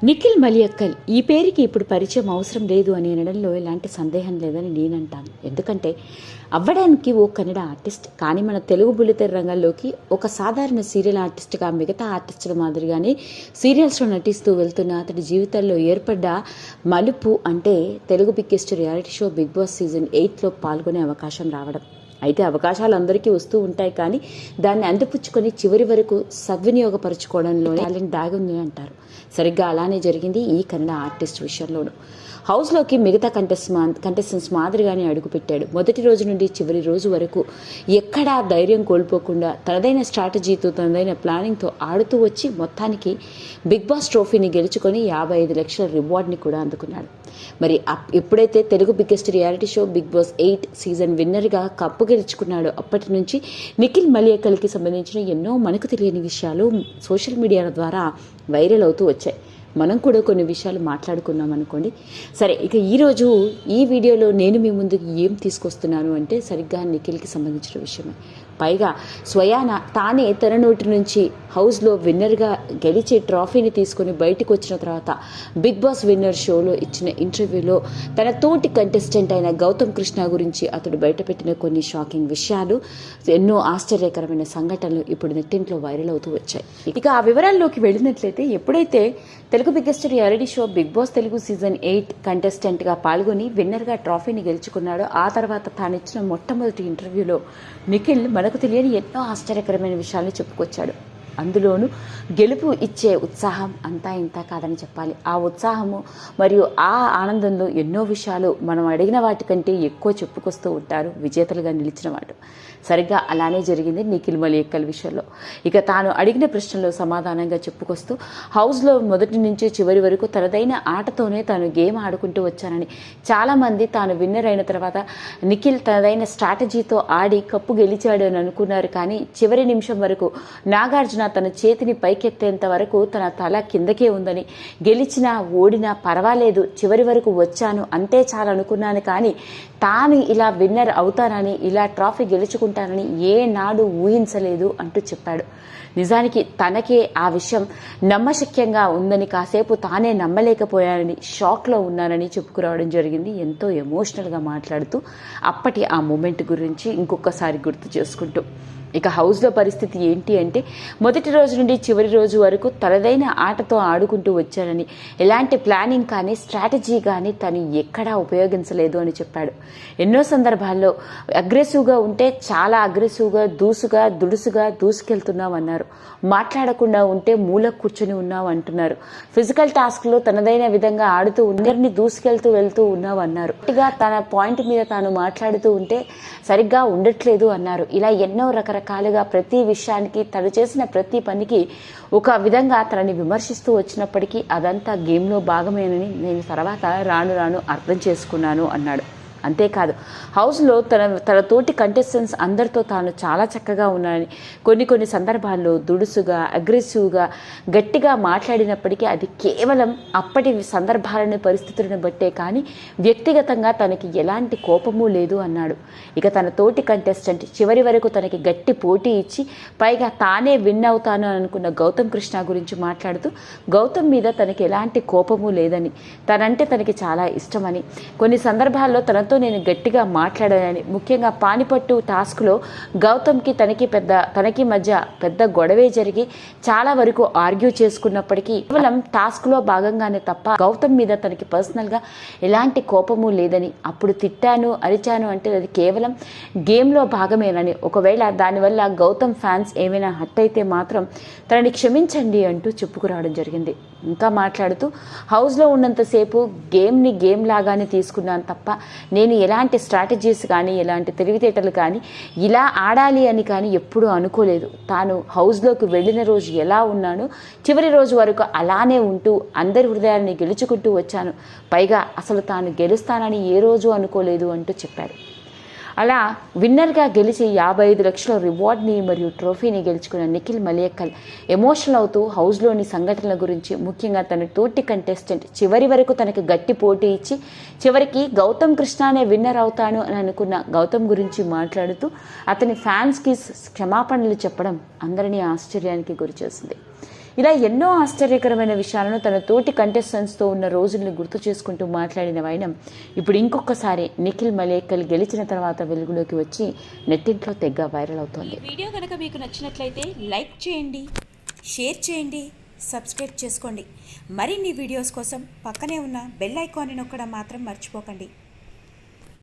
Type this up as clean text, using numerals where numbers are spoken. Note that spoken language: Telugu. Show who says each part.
Speaker 1: నిఖిల్ మలియక్కల్ ఈ పేరుకి ఇప్పుడు పరిచయం అవసరం లేదు అని అనడంలో ఎలాంటి సందేహం లేదని నేనంటాను. ఎందుకంటే అవ్వడానికి ఓ కన్నడ ఆర్టిస్ట్, కానీ మన తెలుగు బుల్లితెర రంగంలోకి ఒక సాధారణ సీరియల్ ఆర్టిస్ట్గా మిగతా ఆర్టిస్టుల మాదిరిగానే సీరియల్స్లో నటిస్తూ వెళ్తున్న అతడి జీవితంలో ఏర్పడ్డ మలుపు అంటే Telugu biggest reality show Bigg Boss season 8లో పాల్గొనే అవకాశం రావడం. అయితే అవకాశాలు అందరికీ వస్తూ ఉంటాయి, కానీ దాన్ని అందిపుచ్చుకొని చివరి వరకు సద్వినియోగపరచుకోవడంలో టాలెంట్ దాగుంది అంటారు. సరిగ్గా అలానే జరిగింది ఈ కన్నడ ఆర్టిస్ట్ విషయంలోనూ. హౌస్లోకి మిగతా కంటెస్టెంట్స్ మాదిరిగానే అడుగుపెట్టాడు. మొదటి రోజు నుండి చివరి రోజు వరకు ఎక్కడా ధైర్యం కోల్పోకుండా తనదైన స్ట్రాటజీతో తనదైన ప్లానింగ్తో ఆడుతూ వచ్చి మొత్తానికి బిగ్ బాస్ ట్రోఫీని గెలుచుకొని 55 లక్షల రివార్డ్ని కూడా అందుకున్నాడు. మరి ఎప్పుడైతే Telugu biggest reality show Bigg Boss 8 season విన్నర్గా కప్పు గెలుచుకున్నాడో అప్పటి నుంచి నిఖిల్ మలియక్కల్కి సంబంధించిన ఎన్నో మనకు తెలియని విషయాలు సోషల్ మీడియా ద్వారా వైరల్ అవుతూ వచ్చాయి. మనం కూడా కొన్ని విషయాలు మాట్లాడుకున్నాం అనుకోండి. సరే, ఇక ఈరోజు ఈ వీడియోలో నేను మీ ముందుకు ఏం తీసుకొస్తున్నాను అంటే సరిగ్గా నిఖిల్కి సంబంధించిన విషయమే. పైగా స్వయాన తానే తన నోటి నుంచి హౌస్లో విన్నర్గా గెలిచి ట్రాఫీని తీసుకొని బయటకు వచ్చిన తర్వాత బిగ్ బాస్ విన్నర్ షోలో ఇచ్చిన ఇంటర్వ్యూలో తన తోటి కంటెస్టెంట్ అయిన గౌతమ్ కృష్ణ గురించి అతడు బయటపెట్టిన కొన్ని షాకింగ్ విషయాలు, ఎన్నో ఆశ్చర్యకరమైన సంఘటనలు ఇప్పుడు నెట్టింట్లో వైరల్ అవుతూ వచ్చాయి. ఇక ఆ వివరాల్లోకి వెళ్ళినట్లయితే, ఎప్పుడైతే Telugu biggest reality show Bigg Boss Telugu season 8 కంటెస్టెంట్గా పాల్గొని విన్నర్గా ట్రాఫీని గెలుచుకున్నాడో ఆ తర్వాత తానిచ్చిన మొట్టమొదటి ఇంటర్వ్యూలో నిఖిల్ మనకు తెలియని ఎన్నో ఆశ్చర్యకరమైన విషయాల్ని చెప్పుకొచ్చాడు. అందులోనూ గెలుపు ఇచ్చే ఉత్సాహం అంతా ఇంతా కాదని చెప్పాలి. ఆ ఉత్సాహము మరియు ఆ ఆనందంలో ఎన్నో విషయాలు మనం అడిగిన వాటికంటే ఎక్కువ చెప్పుకొస్తూ ఉంటారు విజేతలుగా నిలిచిన వాడు. సరిగ్గా అలానే జరిగింది నిఖిల్ మలియక్కల్ విషయంలో. ఇక తాను అడిగిన ప్రశ్నలో సమాధానంగా చెప్పుకొస్తూ హౌస్లో మొదటి నుంచి చివరి వరకు తనదైన ఆటతోనే తాను గేమ్ ఆడుకుంటూ వచ్చానని, చాలామంది తాను విన్నర్ అయిన తర్వాత నిఖిల్ తనదైన స్ట్రాటజీతో ఆడి కప్పు గెలిచాడు అని అనుకున్నారు, కానీ చివరి నిమిషం వరకు నాగార్జున తన చేతిని పైకెత్తేంత వరకు తన తల కిందకే ఉందని, గెలిచినా ఓడినా పర్వాలేదు చివరి వరకు వచ్చాను అంతే చాలు అనుకున్నాను, కానీ తాను ఇలా విన్నర్ అవుతానని, ఇలా ట్రాఫీ గెలుచుకుంటానని ఏనాడు ఊహించలేదు అంటూ చెప్పాడు. నిజానికి తనకే ఆ విషయం నమ్మశక్యంగా ఉందని, కాసేపు తానే నమ్మలేకపోయానని, షాక్లో ఉన్నానని చెప్పుకురావడం జరిగింది. ఎంతో ఎమోషనల్గా మాట్లాడుతూ అప్పటి ఆ మూమెంట్ గురించి ఇంకొకసారి గుర్తు చేసుకుంటూ. ఇక హౌస్లో పరిస్థితి ఏంటి అంటే, మొదటి రోజు నుండి చివరి రోజు వరకు తనదైన ఆటతో ఆడుకుంటూ వచ్చానని, ఎలాంటి ప్లానింగ్ కానీ స్ట్రాటజీ కానీ తను ఎక్కడా ఉపయోగించలేదు అని చెప్పాడు. ఎన్నో సందర్భాల్లో అగ్రెసివ్గా ఉంటే చాలా అగ్రెసివ్గా, దుడుసుగా దూసుకెళ్తున్నామన్నారు. మాట్లాడకుండా ఉంటే మూల కూర్చొని ఉన్నావు అంటున్నారు. ఫిజికల్ టాస్క్లో తనదైన విధంగా ఆడుతూ అందరినీ వెళ్తూ ఉన్నావు అన్నారు. తన పాయింట్ మీద తాను మాట్లాడుతూ ఉంటే సరిగ్గా ఉండట్లేదు అన్నారు. ఇలా ఎన్నో రకరకాలుగా ప్రతి విషయానికి, తను చేసిన ప్రతి పనికి ఒక విధంగా తనని విమర్శిస్తూ వచ్చినప్పటికీ అదంతా గేమ్లో భాగమేనని నేను తర్వాత రాను అర్థం చేసుకున్నాను అన్నాడు. అంతేకాదు, హౌస్లో తన తోటి కంటెస్టెంట్స్ అందరితో తాను చాలా చక్కగా ఉన్నానని, కొన్ని సందర్భాల్లో దుడుసుగా, అగ్రెసివ్గా, గట్టిగా మాట్లాడినప్పటికీ అది కేవలం అప్పటి సందర్భాలను, పరిస్థితులను బట్టే, కానీ వ్యక్తిగతంగా తనకి ఎలాంటి కోపము లేదు అన్నాడు. ఇక తన తోటి కంటెస్టెంట్ చివరి వరకు తనకి గట్టి పోటీ ఇచ్చి పైగా తానే విన్ అవుతాను అనుకున్న గౌతమ్ కృష్ణ గురించి మాట్లాడుతూ గౌతమ్ మీద తనకి ఎలాంటి కోపము లేదని, తనంటే తనకి చాలా ఇష్టమని, కొన్ని సందర్భాల్లో తనతో నేను గట్టిగా మాట్లాడానని, ముఖ్యంగా పానిపట్టు టాస్క్లో గౌతమ్కి తనకి మధ్య పెద్ద గొడవే జరిగి చాలా వరకు ఆర్గ్యూ చేసుకున్నప్పటికీ కేవలం టాస్క్లో భాగంగానే తప్ప గౌతమ్ మీద తనకి పర్సనల్గా ఎలాంటి కోపము లేదని, అప్పుడు తిట్టాను అరిచాను అంటే అది కేవలం గేమ్లో భాగమేనని, ఒకవేళ దానివల్ల గౌతమ్ ఫ్యాన్స్ ఏమైనా హర్ట్ అయితే మాత్రం తనని క్షమించండి అంటూ చెప్పుకురావడం జరిగింది. ఇంకా మాట్లాడుతూ హౌస్లో ఉన్నంతసేపు గేమ్ని గేమ్ లాగానే తీసుకున్నాను తప్ప నేను ఎలాంటి స్ట్రాటజీస్ కానీ, ఎలాంటి తెలివితేటలు కానీ, ఇలా ఆడాలి అని కానీ ఎప్పుడూ అనుకోలేదు. తాను హౌస్లోకి వెళ్ళిన రోజు ఎలా ఉన్నానో చివరి రోజు వరకు అలానే ఉంటూ అందరి హృదయాన్ని గెలుచుకుంటూ వచ్చాను. పైగా అసలు తాను గెలుస్తానని ఏ రోజు అనుకోలేదు అంటూ చెప్పాడు. అలా విన్నర్గా గెలిచి 55 లక్షల రివార్డ్ని మరియు ట్రోఫీని గెలుచుకున్న నిఖిల్ మలియక్కల్ ఎమోషనల్ అవుతూ హౌస్లోని సంఘటనల గురించి, ముఖ్యంగా తన తోటి కంటెస్టెంట్ చివరి వరకు తనకి గట్టి పోటీ ఇచ్చి చివరికి గౌతమ్ కృష్ణనే విన్నర్ అవుతాను అని అనుకున్న గౌతమ్ గురించి మాట్లాడుతూ అతని ఫ్యాన్స్కి క్షమాపణలు చెప్పడం అందరినీ ఆశ్చర్యానికి గురిచేసింది. ఇలా ఎన్నో ఆశ్చర్యకరమైన విషయాలను తన తోటి కంటెస్టెంట్స్తో ఉన్న రోజుల్ని గుర్తు చేసుకుంటూ మాట్లాడిన వైనం ఇప్పుడు ఇంకొకసారి నిఖిల్ మలేకల్ గెలిచిన తర్వాత వెలుగులోకి వచ్చి నెట్టింట్లో తెగ వైరల్ అవుతోంది.
Speaker 2: ఈ వీడియో కనుక మీకు నచ్చినట్లయితే లైక్ చేయండి, షేర్ చేయండి, సబ్స్క్రైబ్ చేసుకోండి. మరిన్ని వీడియోస్ కోసం పక్కనే ఉన్న బెల్ ఐకాన్ని నొక్కడం మాత్రం మర్చిపోకండి.